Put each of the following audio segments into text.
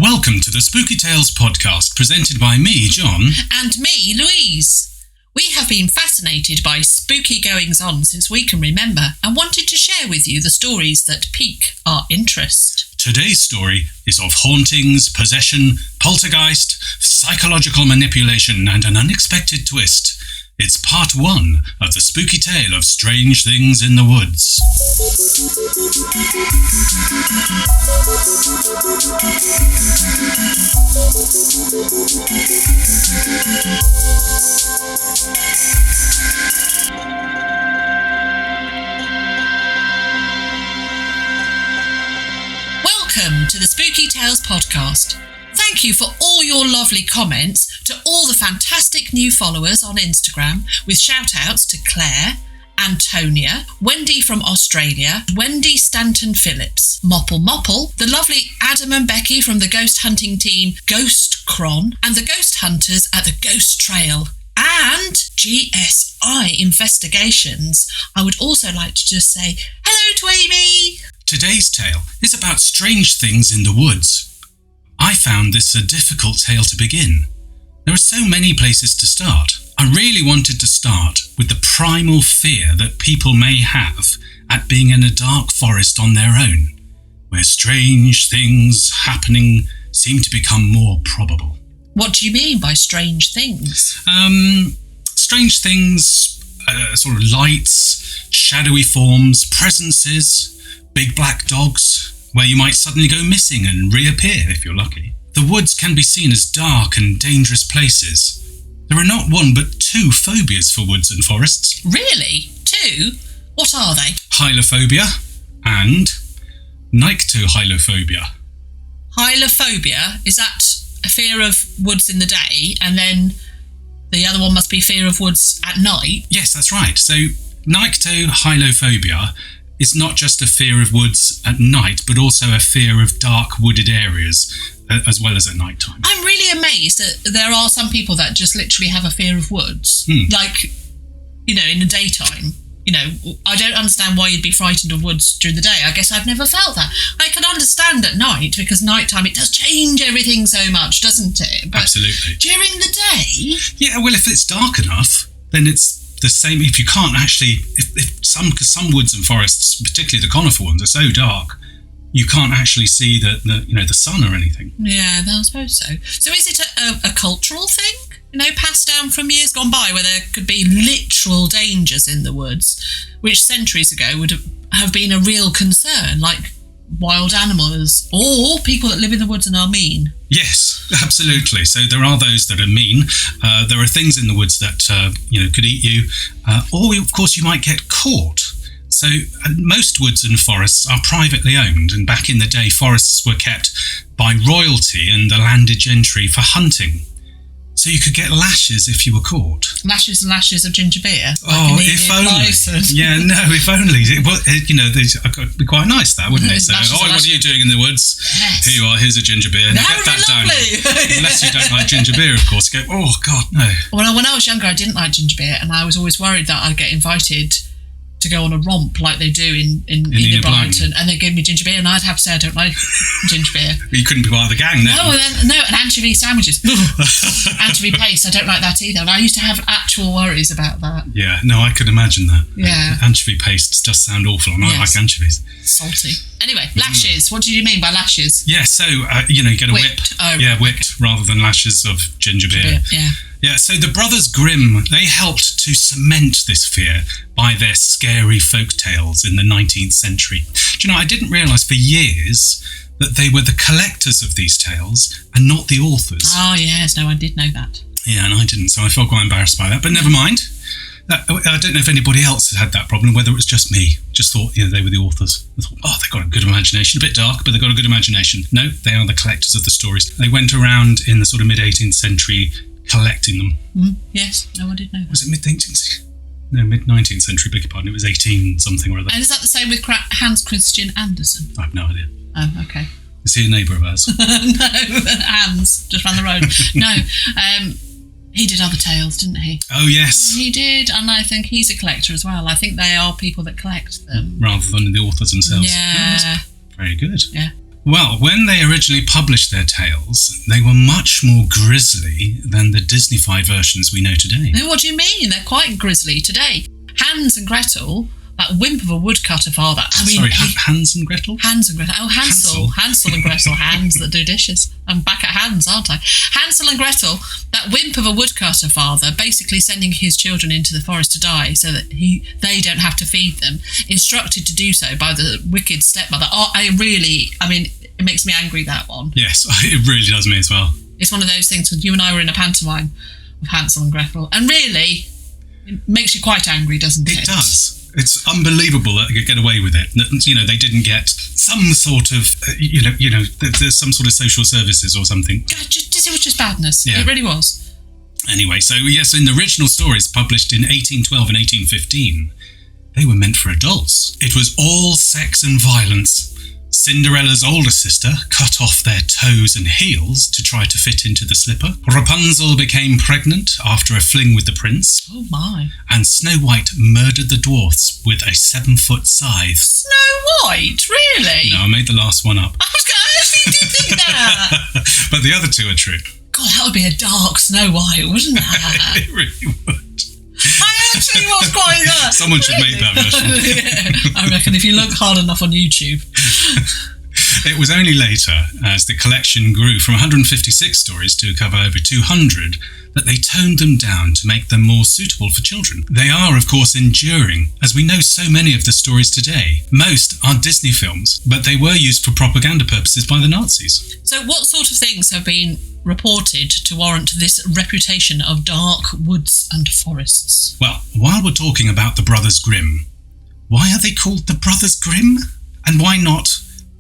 Welcome to the Spooky Tales podcast, presented by me, John. And me, Louise. We have been fascinated by spooky goings-on since we can remember and wanted to share with you the stories that pique our interest. Today's story is of hauntings, possession, poltergeist, psychological manipulation, and an unexpected twist. It's part 1 of the spooky tale of strange things in the woods. Welcome to the Spooky Tales podcast. Thank you for all your lovely comments, to all the fantastic new followers on Instagram, with shout-outs to Claire, Antonia, Wendy from Australia, Wendy Stanton Phillips, Mopple, the lovely Adam and Becky from the ghost hunting team Ghost Cron, and the ghost hunters at the Ghost Trail, and GSI Investigations. I would also like to just say hello to Amy. Today's tale is about strange things in the woods. I found this a difficult tale to begin. There are so many places to start. I really wanted to start with the primal fear that people may have at being in a dark forest on their own, where strange things happening seem to become more probable. What do you mean by strange things? Strange things, sort of lights, shadowy forms, presences, big black dogs, where you might suddenly go missing and reappear if you're lucky. The woods can be seen as dark and dangerous places. There are not one but 2 phobias for woods and forests. Really? 2? What are they? Hylophobia and nyctohylophobia. Hylophobia, is that a fear of woods in the day, and then the other one must be fear of woods at night? Yes, that's right. So nyctohylophobia is not just a fear of woods at night, but also a fear of dark wooded areas, as well as at night time. I'm really amazed that there are some people that just literally have a fear of woods. Like, in the daytime. I don't understand why you'd be frightened of woods during the day. I guess I've never felt that. I can understand at night, because nighttime, it does change everything so much, doesn't it? But absolutely. During the day? Yeah, well, if it's dark enough, then it's the same. If you can't actually, because some woods and forests, particularly the conifer ones, are so dark, you can't actually see the sun or anything. Yeah, I suppose so. So is it a cultural thing? Passed down from years gone by, where there could be literal dangers in the woods, which centuries ago would have been a real concern, like wild animals or people that live in the woods and are mean. Yes, absolutely. So there are those that are mean. There are things in the woods that could eat you, or of course you might get caught. So most woods and forests are privately owned, and back in the day forests were kept by royalty and the landed gentry for hunting. So you could get lashes if you were caught. Lashes and lashes of ginger beer. Oh, if only. Yeah, no, if only. It would be quite nice, that, wouldn't it? So, what are you doing in the woods? Yes. Here you are, here's a ginger beer. That get that down. Lovely. Unless you don't like ginger beer, of course. You go, oh, God, no. When I was younger, I didn't like ginger beer, and I was always worried that I'd get invited to go on a romp like they do in either Brighton, and they gave me ginger beer, and I'd have to say I don't like ginger beer. You couldn't be part of the gang then. No, and anchovy sandwiches. Anchovy paste, I don't like that either. And I used to have actual worries about that. Yeah, no, I could imagine that. Yeah. Anchovy paste does sound awful, and I like anchovies. Salty. Anyway, lashes. What do you mean by lashes? Yeah, so, you get a whipped. Oh, yeah, whipped, rather than lashes of ginger beer. Yeah. Yeah, so the Brothers Grimm, they helped to cement this fear by their scary folk tales in the 19th century. Do you know, I didn't realise for years that they were the collectors of these tales and not the authors. Oh, yes, no, I did know that. Yeah, and I didn't, so I felt quite embarrassed by that, but never mind. I don't know if anybody else had that problem, whether it was just me. Just thought, they were the authors. I thought, they've got a good imagination. A bit dark, but they've got a good imagination. No, they are the collectors of the stories. They went around in the sort of mid-18th century collecting them. Yes, no, I did know that. Was it mid-18th? No, mid-19th century, beg your pardon. It was 18 something or other. And is that the same with Hans Christian Andersen? I have no idea. Oh, okay. Is he a neighbour of ours? No, Hans, just round the road. No, he did other tales, didn't he? Oh, yes. He did, and I think he's a collector as well. I think they are people that collect them. Rather than the authors themselves. Yeah. Very good. Yeah. Well, when they originally published their tales, they were much more grisly than the Disney-fied versions we know today. What do you mean? They're quite grisly today. Hans and Gretel, that wimp of a woodcutter father. Hans and Gretel? Hans and Gretel. Oh, Hansel and Gretel. Hands that do dishes. I'm back at Hans, aren't I? Hansel and Gretel, that wimp of a woodcutter father, basically sending his children into the forest to die so that they don't have to feed them, instructed to do so by the wicked stepmother. It makes me angry, that one. Yes, it really does me as well. It's one of those things when you and I were in a pantomime of Hansel and Gretel, and really, it makes you quite angry, doesn't it? It does. It's unbelievable that they could get away with it. They didn't get some sort of, there's some sort of social services or something. It was just badness. Yeah. It really was. Anyway, so yes, in the original stories published in 1812 and 1815, they were meant for adults. It was all sex and violence. Cinderella's older sister cut off their toes and heels to try to fit into the slipper. Rapunzel became pregnant after a fling with the prince. Oh my. And Snow White murdered the dwarfs with a 7-foot scythe. Snow White? Really? No, I made the last one up. I actually did think that. But the other two are true. God, that would be a dark Snow White, wouldn't it? It really would. I actually was quite that. Someone should make that version. Yeah, I reckon if you look hard enough on YouTube. It was only later, as the collection grew from 156 stories to cover over 200, that they toned them down to make them more suitable for children. They are, of course, enduring, as we know so many of the stories today. Most are Disney films, but they were used for propaganda purposes by the Nazis. So what sort of things have been reported to warrant this reputation of dark woods and forests? Well, while we're talking about the Brothers Grimm, why are they called the Brothers Grimm? And why not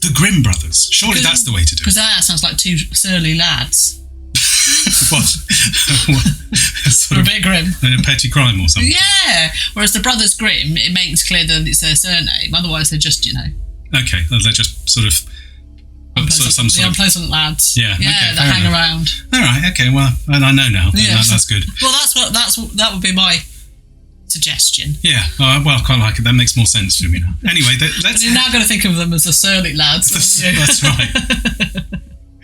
the Grimm Brothers? Surely that's the way to do it. Because that sounds like two surly lads. What? Sort of a bit grim. A petty crime or something? Yeah. Whereas the Brothers Grimm, it makes clear that it's their surname. Otherwise, they're just, Okay, they're just sort of... unpleasant lads. Yeah, okay, that hang around. All right, okay, well, and I know now. Yeah, that's good. Well, that would be my suggestion. Yeah, I quite like it. That makes more sense to me now. Anyway, let's... You're now going to think of them as the surly lads. That's right.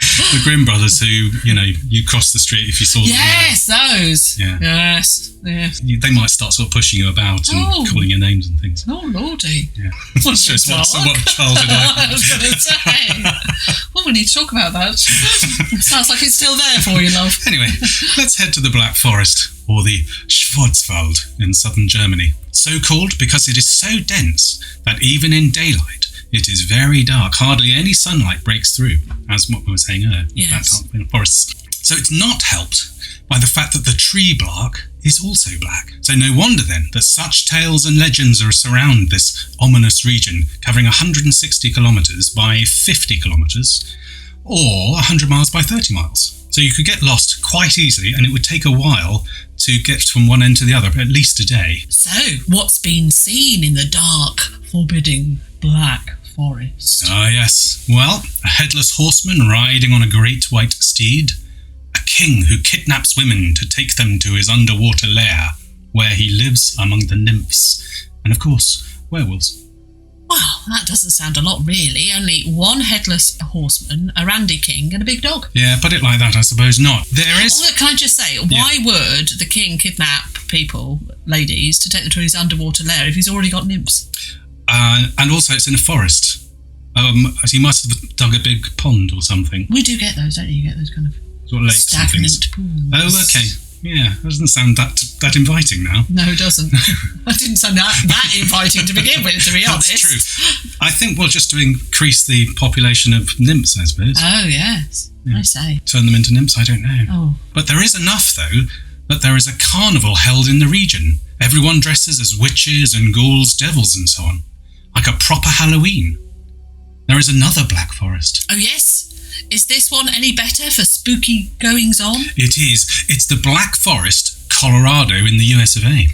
The Grimm Brothers who, you cross the street if you saw them. Yes, those. Yeah. Yes. They might start sort of pushing you about and calling your names and things. Oh, lordy. Yeah. That's just what childhood I was going to say. Well, we need to talk about that. Sounds like it's still there for you, love. Anyway, let's head to the Black Forest, or the Schwarzwald in southern Germany. So called because it is so dense that even in daylight, it is very dark. Hardly any sunlight breaks through, as what I was saying earlier. Yes. About forests. So it's not helped by the fact that the tree bark is also black. So no wonder then that such tales and legends surround this ominous region, covering 160 kilometres by 50 kilometres, or 100 miles by 30 miles. So you could get lost quite easily, and it would take a while to get from one end to the other, at least a day. So, what's been seen in the dark, forbidding Black Forest? Ah, yes. Well, a headless horseman riding on a great white steed. A king who kidnaps women to take them to his underwater lair, where he lives among the nymphs. And of course, werewolves. Well, that doesn't sound a lot, really. Only one headless horseman, a randy king, and a big dog. Yeah, put it like that, I suppose not. There is... Oh, can I just say, why would the king kidnap people, ladies, to take them to his underwater lair if he's already got nymphs? And also, it's in a forest. He must have dug a big pond or something. We do get those, don't you? You get those kind of sort of lakes and things. Pools. Oh, okay. Yeah, that doesn't sound that inviting now. No, it doesn't. It didn't sound that inviting to begin with, to be honest. That's true. I think, just to increase the population of nymphs, I suppose. Oh, yes. Yeah. I say. Turn them into nymphs? I don't know. Oh. But there is enough, though, that there is a carnival held in the region. Everyone dresses as witches and ghouls, devils and so on. Like a proper Halloween. There is another Black Forest. Oh, yes? Is this one any better for spooky goings-on? It is. It's the Black Forest, Colorado in the US of A.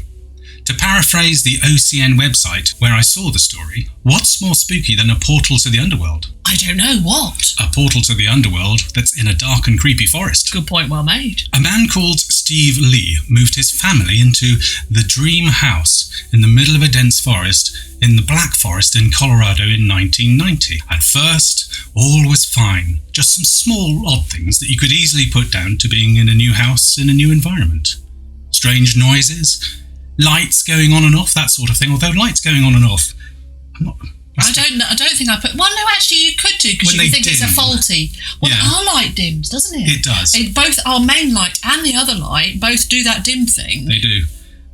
To paraphrase the OCN website where I saw the story, what's more spooky than a portal to the underworld? I don't know what. A portal to the underworld that's in a dark and creepy forest. Good point, well made. A man called Steve Lee moved his family into the Dream House in the middle of a dense forest in the Black Forest in Colorado in 1990. At first, all was fine. Just some small odd things that you could easily put down to being in a new house in a new environment. Strange noises, lights going on and off, that sort of thing. Although lights going on and off, I don't think I put... Well, no, actually, you could do, because you think it's a faulty... Well, our light dims, doesn't it? It does. Both our main light and the other light both do that dim thing. They do.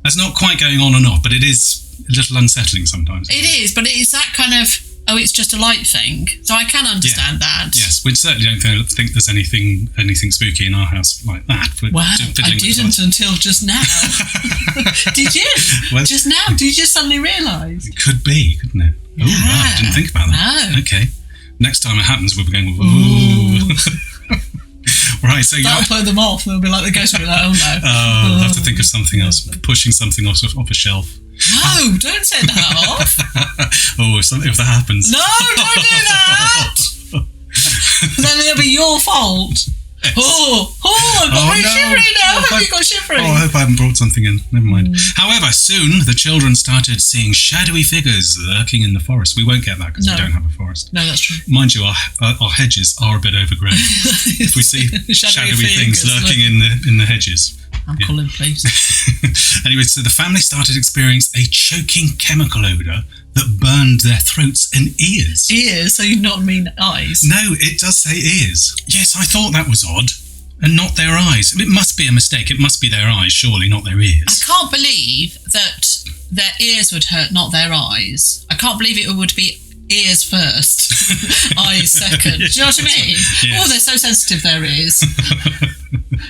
That's not quite going on and off, but it is a little unsettling sometimes. It is, but it's that kind of... Oh, it's just a light thing. So I can understand that. Yes, we certainly don't think there's anything spooky in our house like that. Well, I didn't until just now. Did you? Well, just now? Did you just suddenly realise? It could be, couldn't it? Yeah. Oh, right, I didn't think about that. No. Okay. Next time it happens, we'll be going, ooh. Right, so that'll blow them off. They'll be like, the ghost will be like, oh no. Oh, I'll have to think of something else. Pushing something off a shelf. No, don't set that off. Oh, if that happens. No, don't do that. Then it'll be your fault. Yes. I've got very shivery now. Have you got shivery? I hope I haven't brought something in. Never mind. However, soon the children started seeing shadowy figures lurking in the forest. We won't get that because we don't have a forest. No, that's true. Mind you, our hedges are a bit overgrown. If we see shadowy things lurking in the hedges. I'm calling police. Anyway, so the family started experiencing a choking chemical odour that burned their throats and ears. Ears? So you not mean eyes? No, it does say ears. Yes, I thought that was odd. And not their eyes. It must be a mistake. It must be their eyes, surely, not their ears. I can't believe that their ears would hurt, not their eyes. I can't believe it would be ears first, eyes second. Do you know what I mean? Yes. Oh, they're so sensitive, their ears.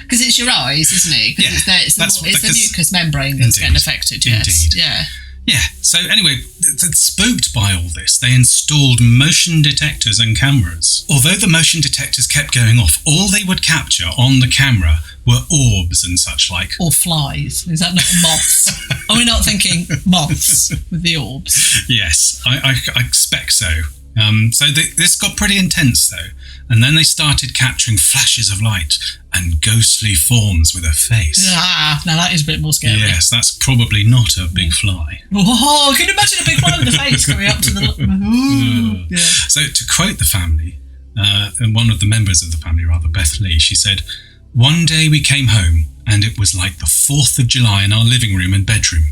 Because it's your eyes, isn't it? It's the mucous membrane that's getting affected. Yes. Indeed. Yeah. So anyway, spooked by all this, they installed motion detectors and cameras. Although the motion detectors kept going off, all they would capture on the camera were orbs and such like. Or flies. Is that not moths? Are we not thinking moths with the orbs? Yes, I expect so. This got pretty intense though, and then they started capturing flashes of light and ghostly forms with a face. Ah, now that is a bit more scary. Yes, that's probably not a big fly. Oh, can you imagine a big fly with a face going up to the... Ooh. Yeah. So to quote the family, and one of the members of the family, rather, Beth Lee, she said, "One day we came home and it was like the 4th of July in our living room and bedroom.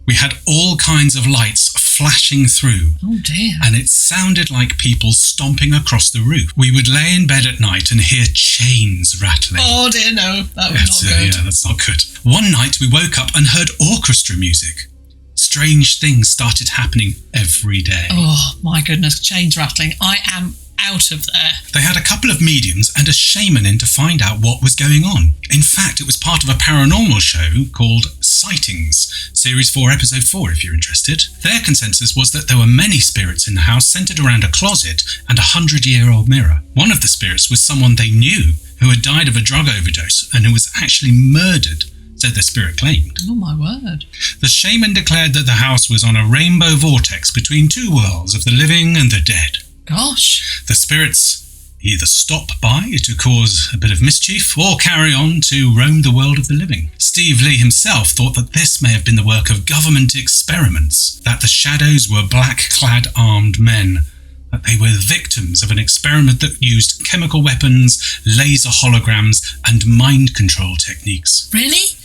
We had all kinds of lights flashing through. Oh dear. And it sounded like people stomping across the roof. We would lay in bed at night and hear chains rattling." Oh dear, no. That was not good. Yeah, that's not good. One night we woke up and heard orchestra music. Strange things started happening every day. Oh my goodness, chains rattling. I am out of there. They had a couple of mediums and a shaman in to find out what was going on. In fact, it was part of a paranormal show called Sightings, Series 4, Episode 4, if you're interested. Their consensus was that there were many spirits in the house centred around a closet and a 100-year-old mirror. One of the spirits was someone they knew who had died of a drug overdose and who was actually murdered, so the spirit claimed. Oh my word. The shaman declared that the house was on a rainbow vortex between two worlds of the living and the dead. Gosh. The spirits either stop by to cause a bit of mischief or carry on to roam the world of the living. Steve Lee himself thought that this may have been the work of government experiments, that the shadows were black-clad armed men, that they were victims of an experiment that used chemical weapons, laser holograms and mind control techniques. Really?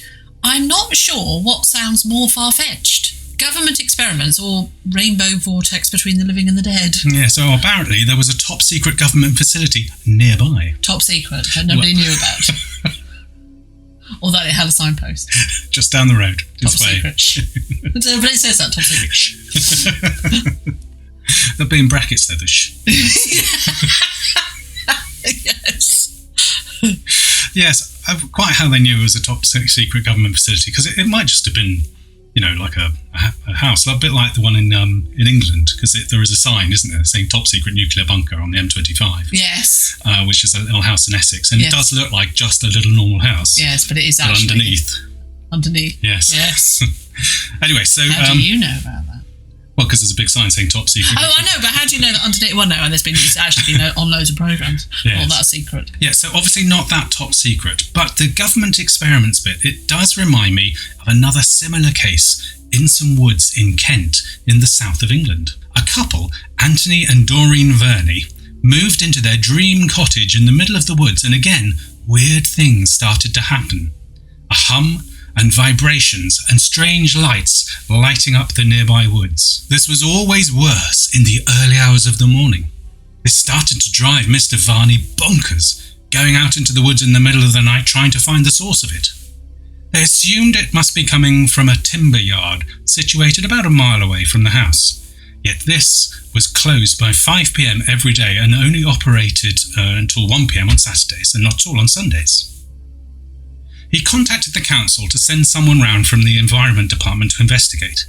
I'm not sure what sounds more far-fetched. Government experiments or rainbow vortex between the living and the dead. Yeah, so apparently there was a top-secret government facility nearby. Top secret, that nobody knew about. Although it had a signpost. Just down the road. Top secret. But it says that, top secret. There'll be in brackets though, the sh. Yes. Yes, quite how they knew it was a top-secret government facility, because it might just have been, like a house, a bit like the one in England, because there is a sign, isn't there, saying top secret nuclear bunker on the M25. Yes. Which is a little house in Essex, and yes. It does look like just a little normal house. Yes, but it is but actually... underneath, underneath. Yes. Anyway, so... How do you know about that? Well, because there's a big sign saying top secret. Oh, I know, but how do you know that underneath? Well, no, it's actually been on loads of programmes. Yes. All that secret. Yeah, so obviously not that top secret, but the government experiments bit, it does remind me of another similar case in some woods in Kent, in the south of England. A couple, Anthony and Doreen Verney, moved into their dream cottage in the middle of the woods, and again, weird things started to happen. A hum and vibrations and strange lights lighting up the nearby woods. This was always worse in the early hours of the morning. This started to drive Mr. Varney bonkers, going out into the woods in the middle of the night trying to find the source of it. They assumed it must be coming from a timber yard situated about a mile away from the house. Yet this was closed by 5 p.m. every day and only operated until 1 p.m. on Saturdays and not at all on Sundays. He contacted the council to send someone round from the Environment Department to investigate,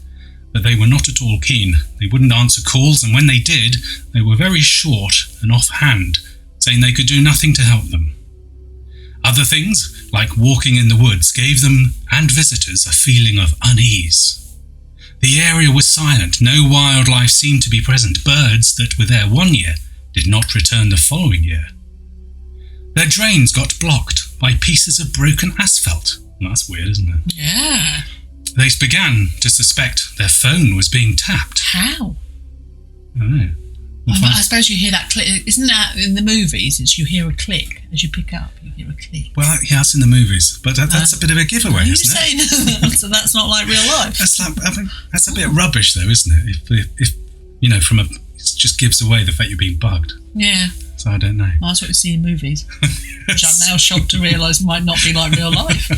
but they were not at all keen. They wouldn't answer calls, and when they did, they were very short and offhand, saying they could do nothing to help them. Other things, like walking in the woods, gave them and visitors a feeling of unease. The area was silent, no wildlife seemed to be present. Birds that were there 1 year did not return the following year. Their drains got blocked by pieces of broken asphalt. Well, that's weird, isn't it? Yeah. They began to suspect their phone was being tapped. How? I don't know. I suppose you hear that click. Isn't that in the movies? It's you hear a click as you pick up. You hear a click. Well, yeah, that's in the movies, but that's a bit of a giveaway, isn't it? Saying so that's not like real life. That's a bit rubbish, though, isn't it? If you know, it just gives away the fact you're being bugged. Yeah. So I don't know. Well, that's what we see in movies, which I'm now shocked to realise might not be like real life.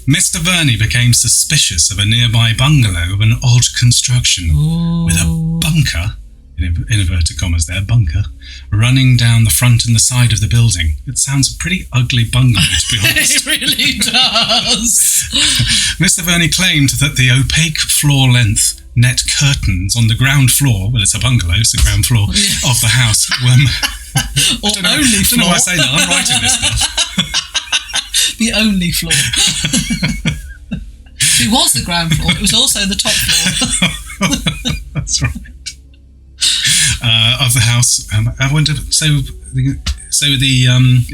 Mr. Verney became suspicious of a nearby bungalow of an odd construction. Ooh. With a bunker, in inverted commas there, bunker, running down the front and the side of the building. It sounds a pretty ugly bungalow, to be honest. It really does. Mr. Verney claimed that the opaque floor-length net curtains on the ground floor, well, it's a bungalow, it's the ground floor of the house, were... or only floor. I don't know why I say that, I'm writing this stuff. The only floor. It was the ground floor, it was also the top floor. That's right. Of the house. I wonder, so the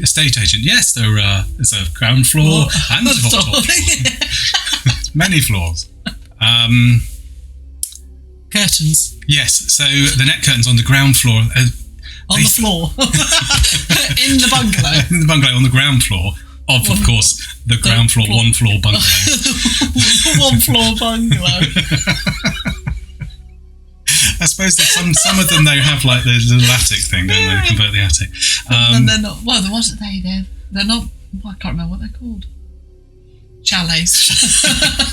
estate agent, yes, there's a ground floor and a top floor. Many floors. Curtains. Yes, so the net curtains on the ground floor. On the floor. In the bungalow. In the bungalow, on the ground floor of course, the ground floor, one floor bungalow. 1 floor bungalow. I suppose that some of them, they have like the little attic thing, don't they? They convert the attic. And they're not, well, they're not, I can't remember what they're called. Chalets.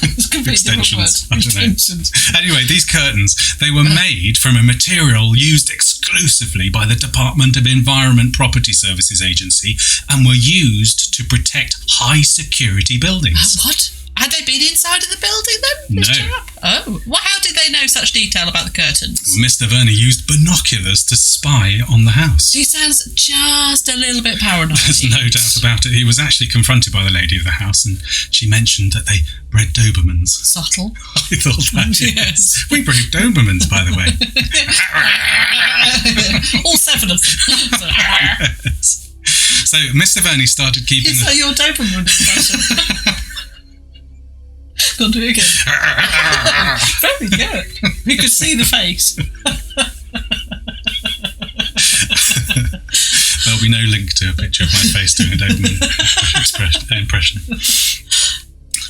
It's completely Extensions. I don't know. Extensions. Anyway, these curtains, they were made from a material used exclusively by the Department of Environment Property Services Agency and were used to protect high security buildings. What? Had they been inside of the building then? No. Oh. Well, how did they know such detail about the curtains? Well, Mr. Verney used binoculars to spy on the house. He sounds just a little bit paranoid. There's no doubt about it. He was actually confronted by the lady of the house and she mentioned that they bred Dobermans. Subtle. I thought that, yes. We breed Dobermans, by the way. All 7 of them. Yes. So Mr. Verney started keeping... Is that your Doberman impression? Go on, do it again. Very good. You could see the face. There'll be no link to a picture of my face doing a Doberman impression.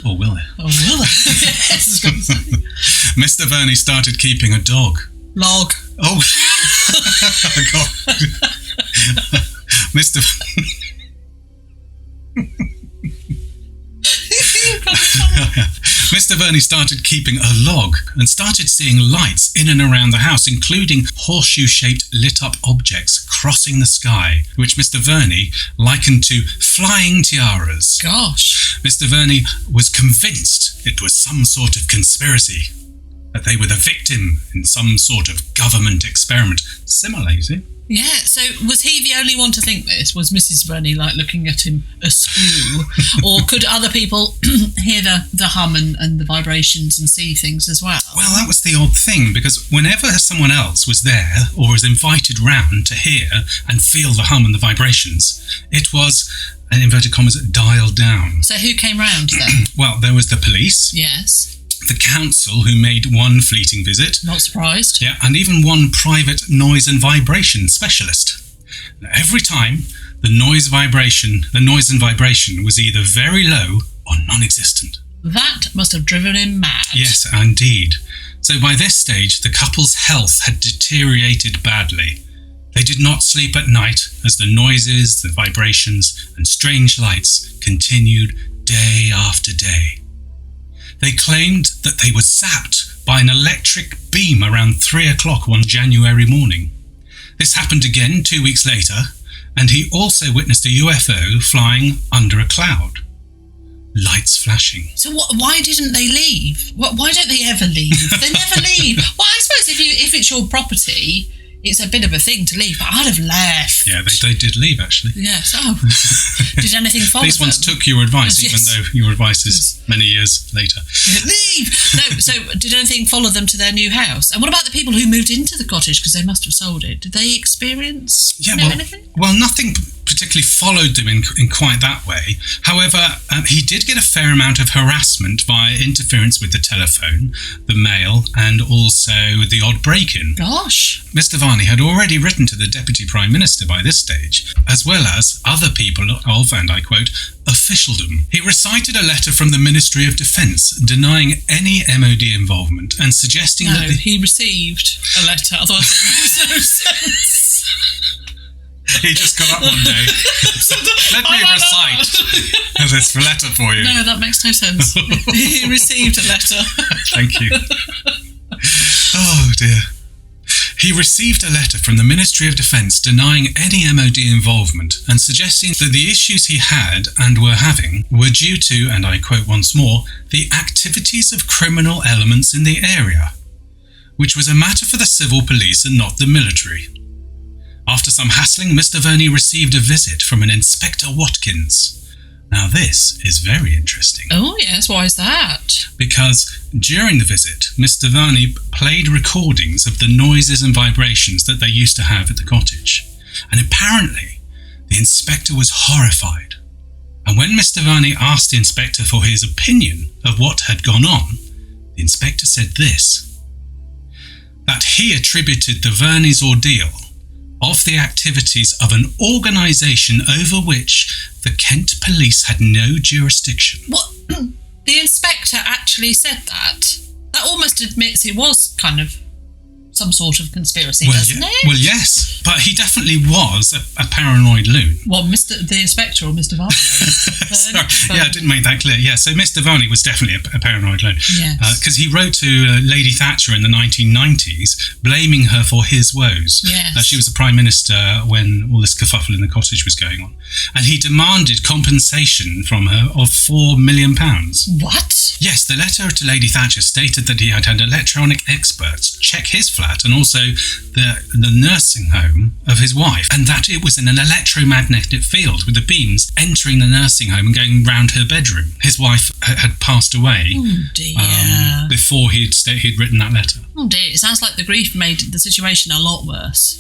Or will it? Oh, will it? Yes. Mr. Verney started keeping a dog. Log. Oh, God. Mr. Mr. Verney started keeping a log and started seeing lights in and around the house, including horseshoe-shaped lit-up objects crossing the sky, which Mr. Verney likened to flying tiaras. Gosh. Mr. Verney was convinced it was some sort of conspiracy. that they were the victim in some sort of government experiment. Similar, you see? Yeah, so was he the only one to think this? Was Mrs. Verney looking at him askew? Or could other people hear the hum and the vibrations and see things as well? Well, that was the odd thing, because whenever someone else was there or was invited round to hear and feel the hum and the vibrations, it was, in inverted commas, dialed down. So who came round then? Well, there was the police. Yes. The council, who made one fleeting visit. Not surprised. Yeah, and even one private noise and vibration specialist. Now, every time, the noise and vibration was either very low or non-existent. That must have driven him mad. Yes, indeed. So by this stage, the couple's health had deteriorated badly. They did not sleep at night as the noises, the vibrations, and strange lights continued day after day. They claimed that they were zapped by an electric beam around 3 o'clock one January morning. This happened again 2 weeks later, and he also witnessed a UFO flying under a cloud. Lights flashing. So why didn't they leave? Why don't they ever leave? They never leave. Well, I suppose if it's your property, it's a bit of a thing to leave, but I'd have left. Yeah, they did leave, actually. Yes. Oh. Did anything follow These ones them? took your advice, Yes. even though your advice is many years later. Leave! No, so did anything follow them to their new house? And what about the people who moved into the cottage, because they must have sold it? Did they experience anything? Well, nothing particularly followed them in quite that way. However, he did get a fair amount of harassment via interference with the telephone, the mail, and also the odd break-in. Gosh. Mr. Varney had already written to the Deputy Prime Minister by this stage, as well as other people of, and I quote, officialdom. He recited a letter from the Ministry of Defence denying any MOD involvement and suggesting that... he received a letter, otherwise it makes no sense. He just got up one day. So, let me recite this letter for you. No, that makes no sense. He received a letter. Thank you. Oh dear. He received a letter from the Ministry of Defence denying any MOD involvement and suggesting that the issues he had and were having were due to, and I quote once more, the activities of criminal elements in the area, which was a matter for the civil police and not the military. After some hassling, Mr. Verney received a visit from an Inspector Watkins. Now this is very interesting. Oh yes, why is that? Because during the visit, Mr. Verney played recordings of the noises and vibrations that they used to have at the cottage. And apparently, the inspector was horrified. And when Mr. Verney asked the inspector for his opinion of what had gone on, the inspector said this: that he attributed the Verney's ordeal of the activities of an organisation over which the Kent police had no jurisdiction. What? The inspector actually said that? That almost admits it was kind of some sort of conspiracy, doesn't it? Well, yes, but he definitely was a paranoid loon. Well, the inspector or Mr. Varney? Sorry, yeah, I didn't make that clear. Yeah, so Mr. Varney was definitely a paranoid loon. Yes. Because he wrote to Lady Thatcher in the 1990s, blaming her for his woes. Yes. She was the Prime Minister when all this kerfuffle in the cottage was going on. And he demanded compensation from her of £4 million. What? Yes, the letter to Lady Thatcher stated that he had had electronic experts check his flat and also the nursing home of his wife, and that it was in an electromagnetic field with the beams entering the nursing home and going round her bedroom. His wife had passed away before he'd written that letter. Oh dear, it sounds like the grief made the situation a lot worse.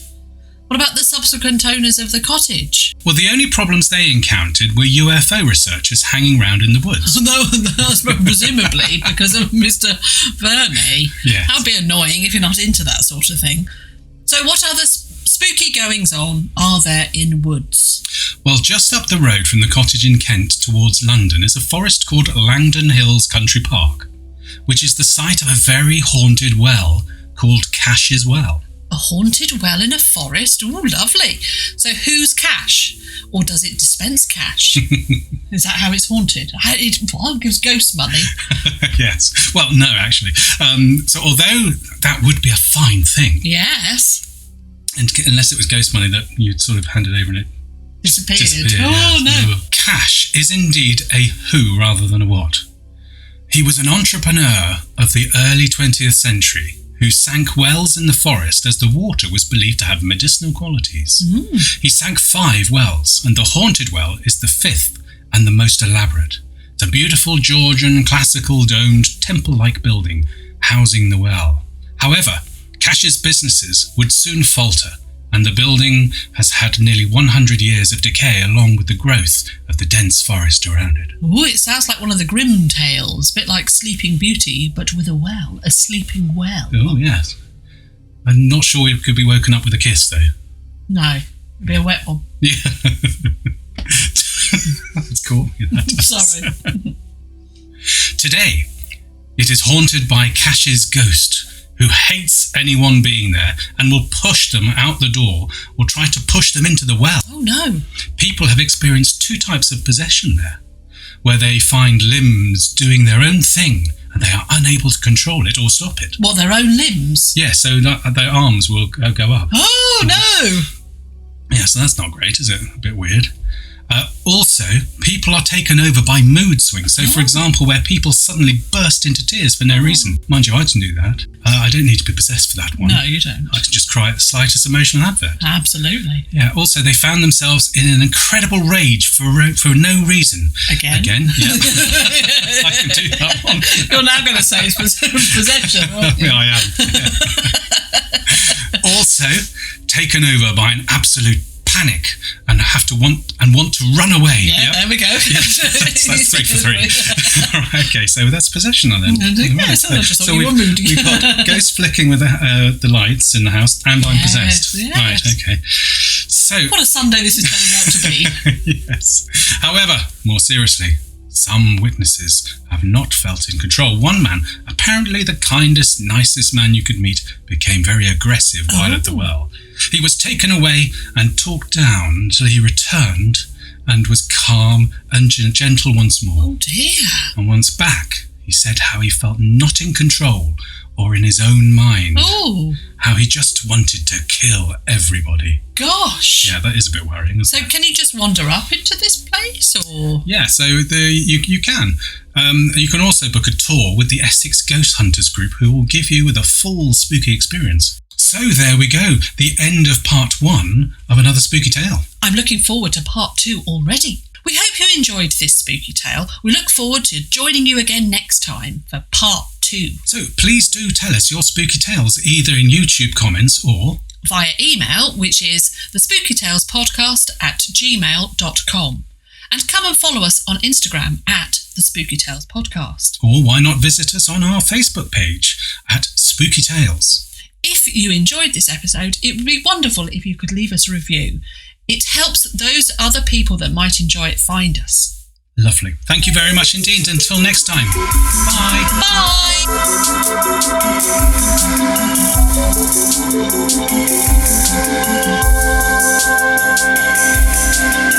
What about the subsequent owners of the cottage? Well, the only problems they encountered were UFO researchers hanging around in the woods. No, presumably because of Mr. Verney. Yes. That'd be annoying if you're not into that sort of thing. So what other spooky goings-on are there in woods? Well, just up the road from the cottage in Kent towards London is a forest called Llangdon Hills Country Park, which is the site of a very haunted well called Cash's Well. A haunted well in a forest? Oh, lovely. So whose cash? Or does it dispense cash? Is that how it's haunted? It gives ghosts money. Yes. Well, no, actually. So although that would be a fine thing. Yes. And unless it was ghost money that you'd sort of handed over and it disappeared. Oh, yeah. No. Cash is indeed a who rather than a what. He was an entrepreneur of the early 20th century who sank wells in the forest as the water was believed to have medicinal qualities. He sank 5 wells, and the haunted well is the 5th and the most elaborate. It's a beautiful Georgian classical domed temple-like building housing the well. However, Cash's businesses would soon falter, and the building has had nearly 100 years of decay along with the growth of the dense forest around it. Ooh, it sounds like one of the Grimm tales, a bit like Sleeping Beauty, but with a well, a sleeping well. Oh, yes. I'm not sure it could be woken up with a kiss, though. No, it'd be a wet one. Yeah. That's cool. Sorry. Today, it is haunted by Cash's ghost, who hates anyone being there and will push them out the door or try to push them into the well. Oh, no. People have experienced 2 types of possession there, where they find limbs doing their own thing and they are unable to control it or stop it. What, their own limbs? Yeah, so their arms will go up. Oh, no. Yeah, so that's not great, is it? A bit weird. Also, people are taken over by mood swings. So, for example, where people suddenly burst into tears for no reason. Mind you, I can do that. I don't need to be possessed for that one. No, you don't. I can just cry at the slightest emotional advert. Absolutely. Yeah. Also, they found themselves in an incredible rage for no reason. Again? Yeah. I can do that one. You're now going to say it's possession, aren't you? Yeah, I am. Yeah. Also, taken over by an absolute panic and want to run away. Yeah, there we go. That's 3 for 3. Right, okay, so that's possession then. Yeah, so you were moody. We've got ghosts flicking with the lights in the house, and I'm possessed. Yes. Right, okay. So what a Sunday this is turning out to be. Yes. However, more seriously, some witnesses have not felt in control. One man, apparently the kindest, nicest man you could meet, became very aggressive while at the well. He was taken away and talked down until he returned and was calm and gentle once more. Oh dear. And once back, he said how he felt not in control or in his own mind. Oh. How he just wanted to kill everybody. Gosh. Yeah, that is a bit worrying. So can you just wander up into this place, or? Yeah, so you can. You can also book a tour with the Essex Ghost Hunters group, who will give you a full spooky experience. So there we go, the end of part 1 of another spooky tale. I'm looking forward to part 2 already. We hope you enjoyed this spooky tale. We look forward to joining you again next time for part 2. So please do tell us your spooky tales either in YouTube comments or via email, which is thespookytalespodcast@gmail.com. And come and follow us on Instagram @The Spooky Tales Podcast. Or why not visit us on our Facebook page @Spooky Tales. If you enjoyed this episode, it would be wonderful if you could leave us a review. It helps those other people that might enjoy it find us. Lovely. Thank you very much indeed. Until next time. Bye. Bye.